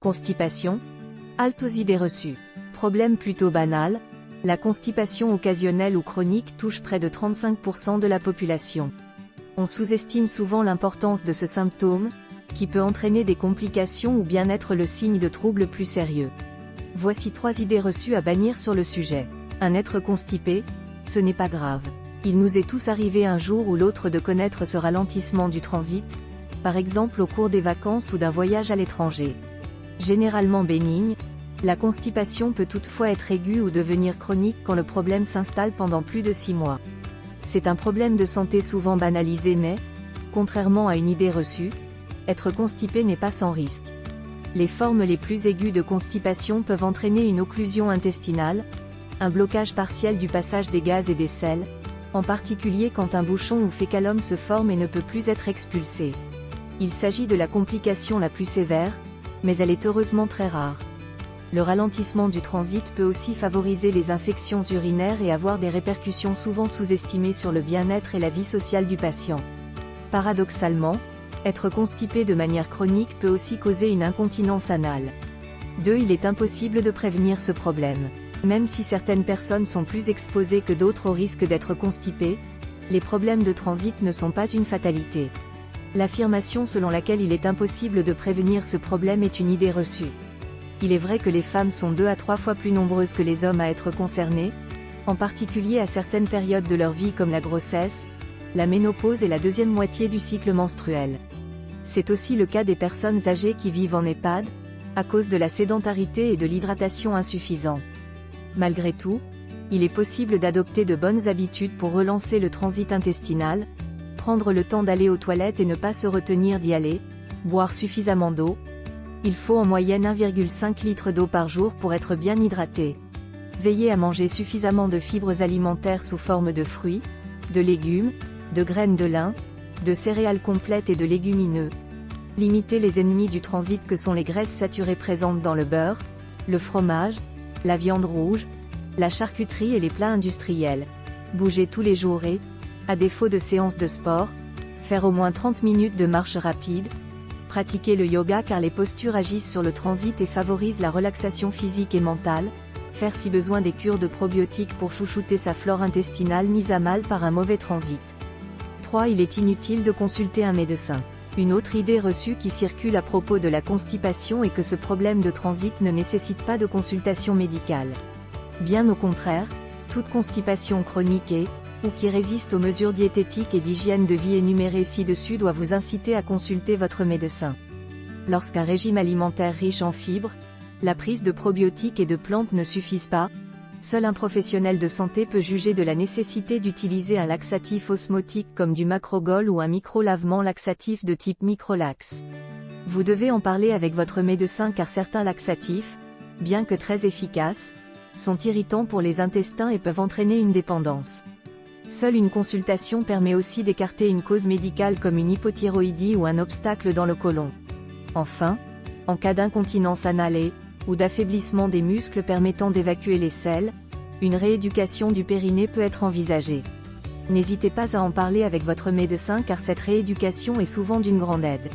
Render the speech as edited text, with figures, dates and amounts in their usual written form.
Constipation? Halte aux idées reçues. Problème plutôt banal, la constipation occasionnelle ou chronique touche près de 35% de la population. On sous-estime souvent l'importance de ce symptôme, qui peut entraîner des complications ou bien être le signe de troubles plus sérieux. Voici 3 idées reçues à bannir sur le sujet. Un être constipé, ce n'est pas grave. Il nous est tous arrivé un jour ou l'autre de connaître ce ralentissement du transit, par exemple au cours des vacances ou d'un voyage à l'étranger. Généralement bénigne, la constipation peut toutefois être aiguë ou devenir chronique quand le problème s'installe pendant plus de 6 mois. C'est un problème de santé souvent banalisé mais, contrairement à une idée reçue, être constipé n'est pas sans risque. Les formes les plus aiguës de constipation peuvent entraîner une occlusion intestinale, un blocage partiel du passage des gaz et des sels, en particulier quand un bouchon ou fécalome se forme et ne peut plus être expulsé. Il s'agit de la complication la plus sévère, mais elle est heureusement très rare. Le ralentissement du transit peut aussi favoriser les infections urinaires et avoir des répercussions souvent sous-estimées sur le bien-être et la vie sociale du patient. Paradoxalement, être constipé de manière chronique peut aussi causer une incontinence anale. 2. Il est impossible de prévenir ce problème. Même si certaines personnes sont plus exposées que d'autres au risque d'être constipées, les problèmes de transit ne sont pas une fatalité. L'affirmation selon laquelle il est impossible de prévenir ce problème est une idée reçue. Il est vrai que les femmes sont 2 à 3 fois plus nombreuses que les hommes à être concernées, en particulier à certaines périodes de leur vie comme la grossesse, la ménopause et la deuxième moitié du cycle menstruel. C'est aussi le cas des personnes âgées qui vivent en EHPAD, à cause de la sédentarité et de l'hydratation insuffisante. Malgré tout, il est possible d'adopter de bonnes habitudes pour relancer le transit intestinal, prendre le temps d'aller aux toilettes et ne pas se retenir d'y aller, boire suffisamment d'eau. Il faut en moyenne 1,5 litre d'eau par jour pour être bien hydraté. Veillez à manger suffisamment de fibres alimentaires sous forme de fruits, de légumes, de graines de lin, de céréales complètes et de légumineux. Limitez les ennemis du transit que sont les graisses saturées présentes dans le beurre, le fromage, la viande rouge, la charcuterie et les plats industriels. Bougez tous les jours et, à défaut de séances de sport, faire au moins 30 minutes de marche rapide. Pratiquez le yoga car les postures agissent sur le transit et favorisent la relaxation physique et mentale. Faire si besoin des cures de probiotiques pour chouchouter sa flore intestinale mise à mal par un mauvais transit. 3. Il est inutile de consulter un médecin. Une autre idée reçue qui circule à propos de la constipation est que ce problème de transit ne nécessite pas de consultation médicale. Bien au contraire, toute constipation chronique ou qui résiste aux mesures diététiques et d'hygiène de vie énumérées ci-dessus doit vous inciter à consulter votre médecin. Lorsqu'un régime alimentaire riche en fibres, la prise de probiotiques et de plantes ne suffisent pas, seul un professionnel de santé peut juger de la nécessité d'utiliser un laxatif osmotique comme du Macrogol ou un micro-lavement laxatif de type Microlax. Vous devez en parler avec votre médecin car certains laxatifs, bien que très efficaces, sont irritants pour les intestins et peuvent entraîner une dépendance. Seule une consultation permet aussi d'écarter une cause médicale comme une hypothyroïdie ou un obstacle dans le côlon. Enfin, en cas d'incontinence anale ou d'affaiblissement des muscles permettant d'évacuer les selles, une rééducation du périnée peut être envisagée. N'hésitez pas à en parler avec votre médecin car cette rééducation est souvent d'une grande aide.